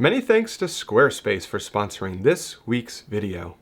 Many thanks to Squarespace for sponsoring this week's video.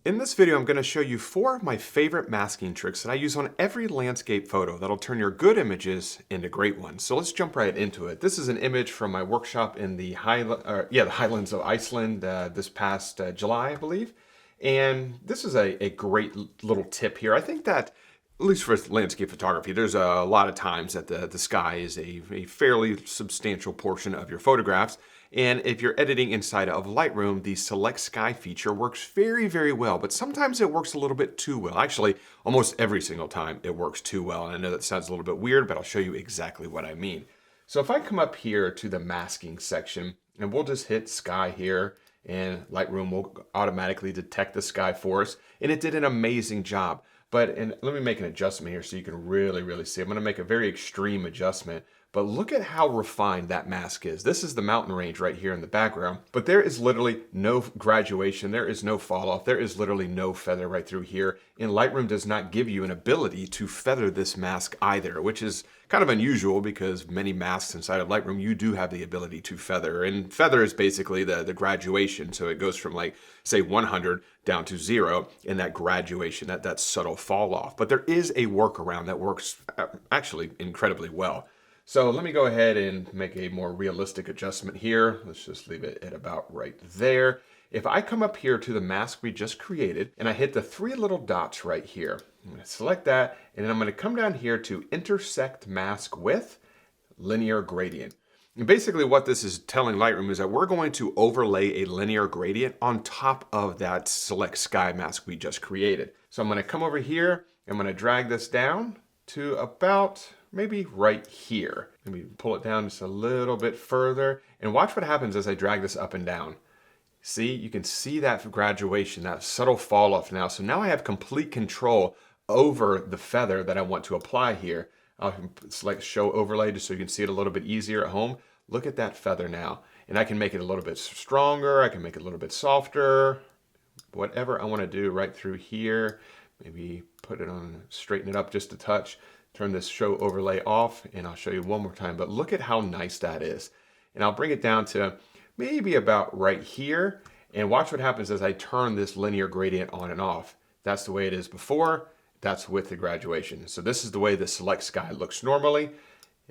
In this video, I'm going to show you 4 of my favorite masking tricks that I use on every landscape photo that'll turn your good images into great ones. So let's jump right into it. This is an image from my workshop in the Highlands of Iceland this past July, I believe. And this is a great little tip here. I think that, at least for landscape photography, there's a lot of times that the sky is a fairly substantial portion of your photographs. And if you're editing inside of Lightroom, the select sky feature works very, very well, but sometimes it works a little bit too well. Actually, almost every single time it works too well. And I know that sounds a little bit weird, but I'll show you exactly what I mean. So if I come up here to the masking section, and we'll just hit sky here, and Lightroom will automatically detect the sky for us. And it did an amazing job. And let me make an adjustment here so you can really see. I'm going to make a very extreme adjustment. But look at how refined that mask is. This is the mountain range right here in the background, but there is literally no graduation. There is no fall off. There is literally no feather right through here. And Lightroom does not give you an ability to feather this mask either, which is kind of unusual because many masks inside of Lightroom, you do have the ability to feather. And feather is basically the graduation. So it goes from, like, say 100 down to 0 in that graduation, that subtle fall off. But there is a workaround that works actually incredibly well. So let me go ahead and make a more realistic adjustment here. Let's just leave it at about right there. If I come up here to the mask we just created and I hit the 3 little dots right here, I'm going to select that, and then I'm going to come down here to intersect mask with linear gradient. And basically what this is telling Lightroom is that we're going to overlay a linear gradient on top of that select sky mask we just created. So I'm going to come over here, I'm going to drag this down to about maybe right here. Let me pull it down just a little bit further and watch what happens as I drag this up and down. See, you can see that graduation, that subtle fall off now. So now I have complete control over the feather that I want to apply here. I'll select show overlay just so you can see it a little bit easier at home. Look at that feather now. And I can make it a little bit stronger. I can make it a little bit softer, whatever I want to do right through here. Maybe put it on, straighten it up just a touch. Turn this show overlay off, and I'll show you one more time, but look at how nice that is. And I'll bring it down to maybe about right here, and watch what happens as I turn this linear gradient on and off. That's the way it is before, that's with the graduation. So this is the way the select sky looks normally.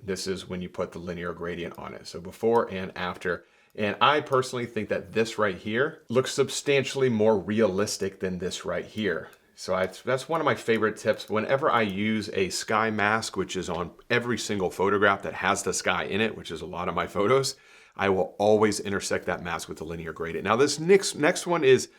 This is when you put the linear gradient on it. So before and after. And I personally think that this right here looks substantially more realistic than this right here. So that's one of my favorite tips. Whenever I use a sky mask, which is on every single photograph that has the sky in it, which is a lot of my photos, I will always intersect that mask with the linear gradient. Now this next one is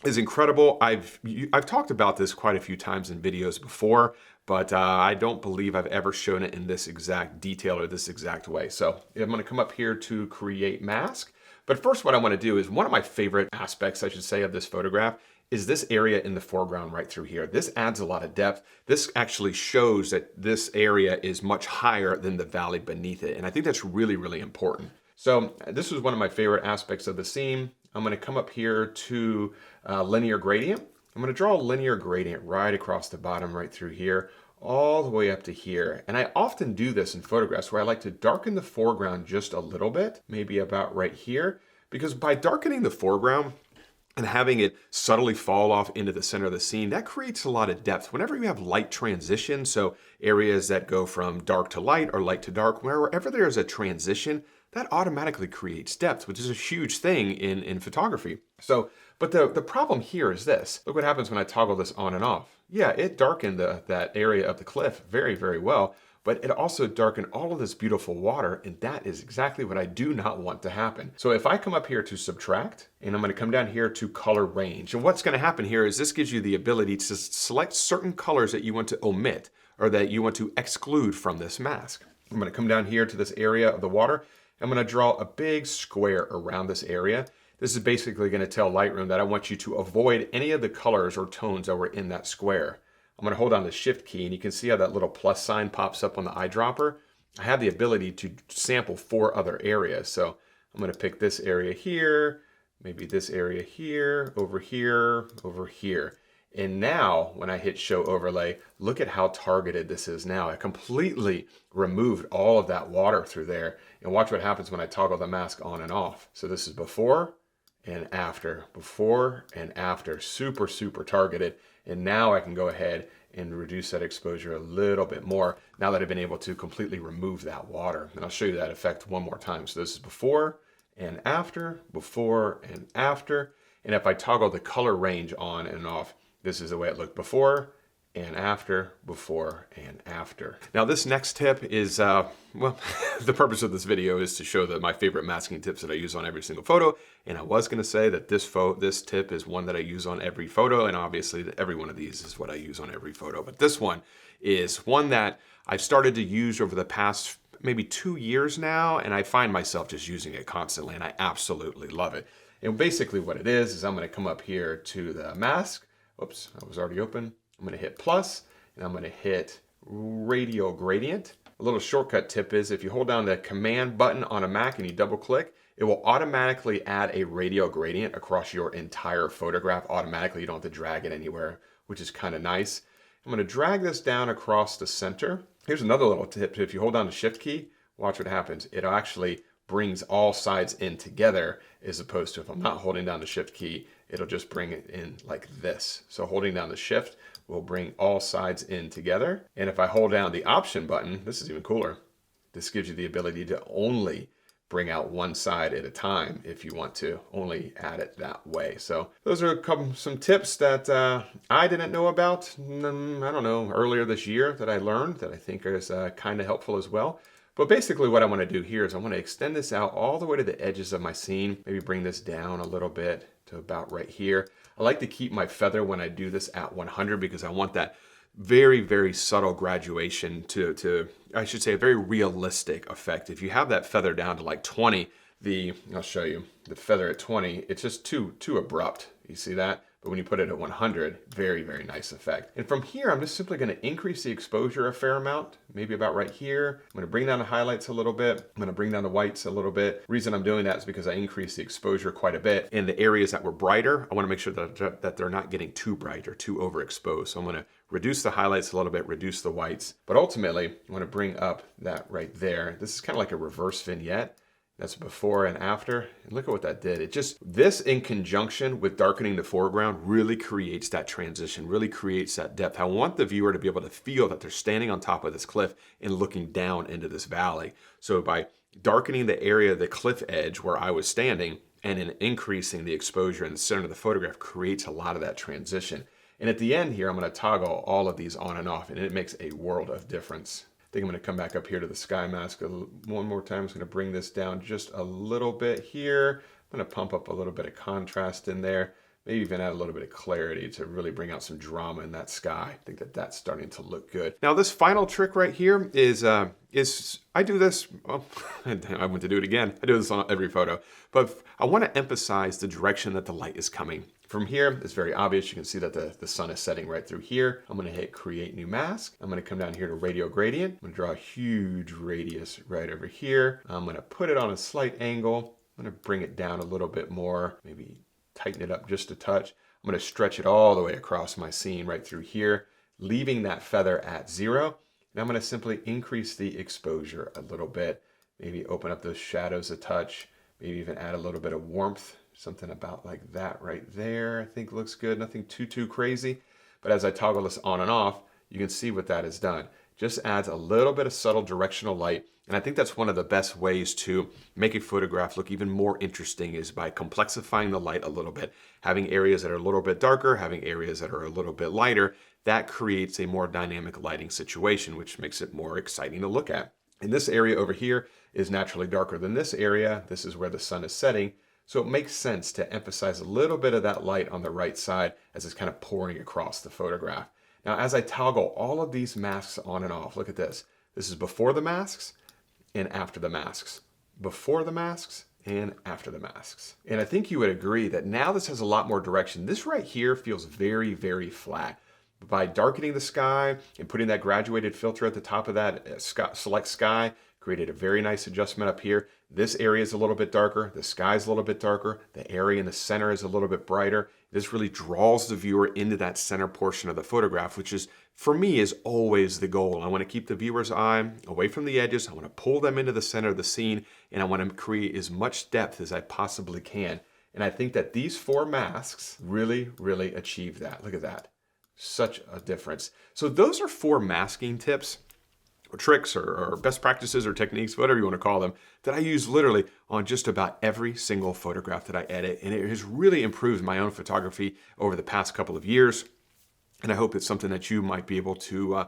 incredible. I've talked about this quite a few times in videos before, but I don't believe I've ever shown it in this exact detail or this exact way. So I'm going to come up here to create mask. But first what I want to do is one of my favorite aspects, I should say, of this photograph is this area in the foreground right through here. This adds a lot of depth. This actually shows that this area is much higher than the valley beneath it. And I think that's really important. So this was one of my favorite aspects of the scene. I'm going to come up here to linear gradient. I'm going to draw a linear gradient right across the bottom right through here, all the way up to here. And I often do this in photographs where I like to darken the foreground just a little bit, maybe about right here, because by darkening the foreground, and having it subtly fall off into the center of the scene, that creates a lot of depth. Whenever you have light transition, so areas that go from dark to light or light to dark, wherever there's a transition, that automatically creates depth, which is a huge thing in photography. So, but the problem here is this. Look what happens when I toggle this on and off. Yeah, it darkened that area of the cliff very well, but it also darkened all of this beautiful water, and that is exactly what I do not want to happen. So if I come up here to subtract, and I'm going to come down here to color range, and what's going to happen here is this gives you the ability to select certain colors that you want to omit or that you want to exclude from this mask. I'm going to come down here to this area of the water. I'm going to draw a big square around this area. This is basically going to tell Lightroom that I want you to avoid any of the colors or tones that were in that square. I'm going to hold down the shift key, and you can see how that little plus sign pops up on the eyedropper. I have the ability to sample 4 other areas. So I'm going to pick this area here, maybe this area here, over here, over here. And now when I hit show overlay, look at how targeted this is now. I completely removed all of that water through there. And watch what happens when I toggle the mask on and off. So this is before and after, super, super targeted. And now I can go ahead and reduce that exposure a little bit more now that I've been able to completely remove that water. And I'll show you that effect one more time. So this is before and after, before and after. And if I toggle the color range on and off, this is the way it looked before and after, before and after. Now this next tip is, well, the purpose of this video is to show that my favorite masking tips that I use on every single photo. And I was gonna say that this tip is one that I use on every photo, and obviously every one of these is what I use on every photo. But this one is one that I've started to use over the past maybe 2 years now, and I find myself just using it constantly, and I absolutely love it. And basically what it is I'm gonna come up here to the mask. Oops, I was already open. I'm gonna hit plus, and I'm gonna hit radial gradient. A little shortcut tip is if you hold down the command button on a Mac and you double click, it will automatically add a radial gradient across your entire photograph automatically. You don't have to drag it anywhere, which is kind of nice. I'm gonna drag this down across the center. Here's another little tip. If you hold down the shift key, watch what happens. It actually brings all sides in together, as opposed to if I'm not holding down the shift key, it'll just bring it in like this. So holding down the shift will bring all sides in together. And if I hold down the option button, this is even cooler. This gives you the ability to only bring out one side at a time if you want to only add it that way. So those are some tips that I didn't know about, I don't know, earlier this year that I learned that I think is kind of helpful as well. But basically what I want to do here is I want to extend this out all the way to the edges of my scene, maybe bring this down a little bit to about right here. I like to keep my feather when I do this at 100 because I want that very, very subtle graduation to I should say, a very realistic effect. If you have that feather down to like 20, I'll show you, the feather at 20, it's just too abrupt. You see that? But when you put it at 100, very, very nice effect. And from here, I'm just simply gonna increase the exposure a fair amount, maybe about right here. I'm gonna bring down the highlights a little bit. I'm gonna bring down the whites a little bit. The reason I'm doing that is because I increased the exposure quite a bit. In the areas that were brighter, I wanna make sure that they're not getting too bright or too overexposed. So I'm gonna reduce the highlights a little bit, reduce the whites. But ultimately, I wanna bring up that right there. This is kind of like a reverse vignette. That's before and after. And look at what that did. This in conjunction with darkening the foreground really creates that transition, really creates that depth. I want the viewer to be able to feel that they're standing on top of this cliff and looking down into this valley. So by darkening the area of the cliff edge where I was standing and in increasing the exposure in the center of the photograph creates a lot of that transition. And at the end here, I'm gonna toggle all of these on and off, and it makes a world of difference. I think I'm gonna come back up here to the sky mask one more time. I'm just gonna bring this down just a little bit here. I'm gonna pump up a little bit of contrast in there. Maybe even add a little bit of clarity to really bring out some drama in that sky. I think that that's starting to look good. Now this final trick right here is I do this, well, I want to do it again. I do this on every photo, but I wanna emphasize the direction that the light is coming. From here, it's very obvious. You can see that the sun is setting right through here. I'm gonna hit create new mask. I'm gonna come down here to radial gradient. I'm gonna draw a huge radius right over here. I'm gonna put it on a slight angle. I'm gonna bring it down a little bit more, maybe tighten it up just a touch. I'm gonna stretch it all the way across my scene right through here, leaving that feather at 0. And I'm gonna simply increase the exposure a little bit, maybe open up those shadows a touch, maybe even add a little bit of warmth. Something about like that right there, I think looks good. Nothing too crazy. But as I toggle this on and off, you can see what that has done. Just adds a little bit of subtle directional light. And I think that's one of the best ways to make a photograph look even more interesting is by complexifying the light a little bit. Having areas that are a little bit darker, having areas that are a little bit lighter, that creates a more dynamic lighting situation, which makes it more exciting to look at. And this area over here is naturally darker than this area. This is where the sun is setting. So it makes sense to emphasize a little bit of that light on the right side as it's kind of pouring across the photograph. Now, as I toggle all of these masks on and off, look at this. This is before the masks and after the masks. Before the masks and after the masks. And I think you would agree that now this has a lot more direction. This right here feels very, very flat. By darkening the sky and putting that graduated filter at the top of that select sky, created a very nice adjustment up here. this area is a little bit darker, the sky is a little bit darker, the area in the center is a little bit brighter. This really draws the viewer into that center portion of the photograph, which is, for me, is always the goal. I want to keep the viewer's eye away from the edges. I want to pull them into the center of the scene, and I want to create as much depth as I possibly can. And I think that these 4 masks really, really achieve that. Look at that. Such a difference. So those are 4 masking tips or tricks or best practices or techniques, whatever you want to call them, that I use literally on just about every single photograph that I edit. And it has really improved my own photography over the past couple of years. And I hope it's something that you might be able to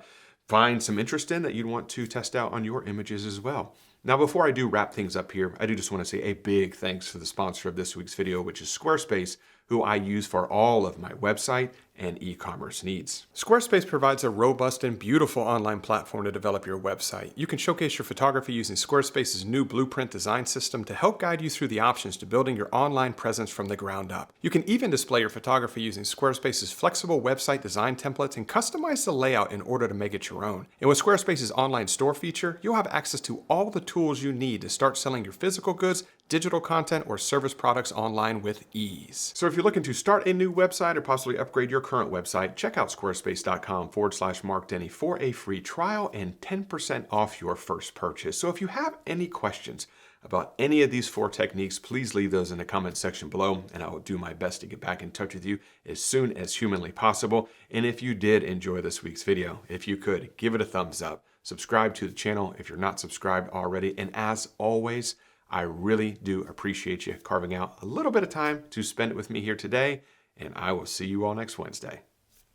find some interest in, that you'd want to test out on your images as well. Now, before I do wrap things up here, I do just want to say a big thanks to the sponsor of this week's video, which is Squarespace, who I use for all of my website and e-commerce needs. Squarespace provides a robust and beautiful online platform to develop your website. You can showcase your photography using Squarespace's new Blueprint design system to help guide you through the options to building your online presence from the ground up. You can even display your photography using Squarespace's flexible website design templates and customize the layout in order to make it your own. And with Squarespace's online store feature, you'll have access to all the tools you need to start selling your physical goods, digital content, or service products online with ease. So if you're looking to start a new website or possibly upgrade your current website, check out squarespace.com/Mark Denney for a free trial and 10% off your first purchase. So if you have any questions about any of these 4 techniques, please leave those in the comment section below, and I will do my best to get back in touch with you as soon as humanly possible. And if you did enjoy this week's video, if you could, give it a thumbs up, subscribe to the channel if you're not subscribed already, and as always, I really do appreciate you carving out a little bit of time to spend it with me here today, and I will see you all next Wednesday.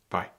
Bye.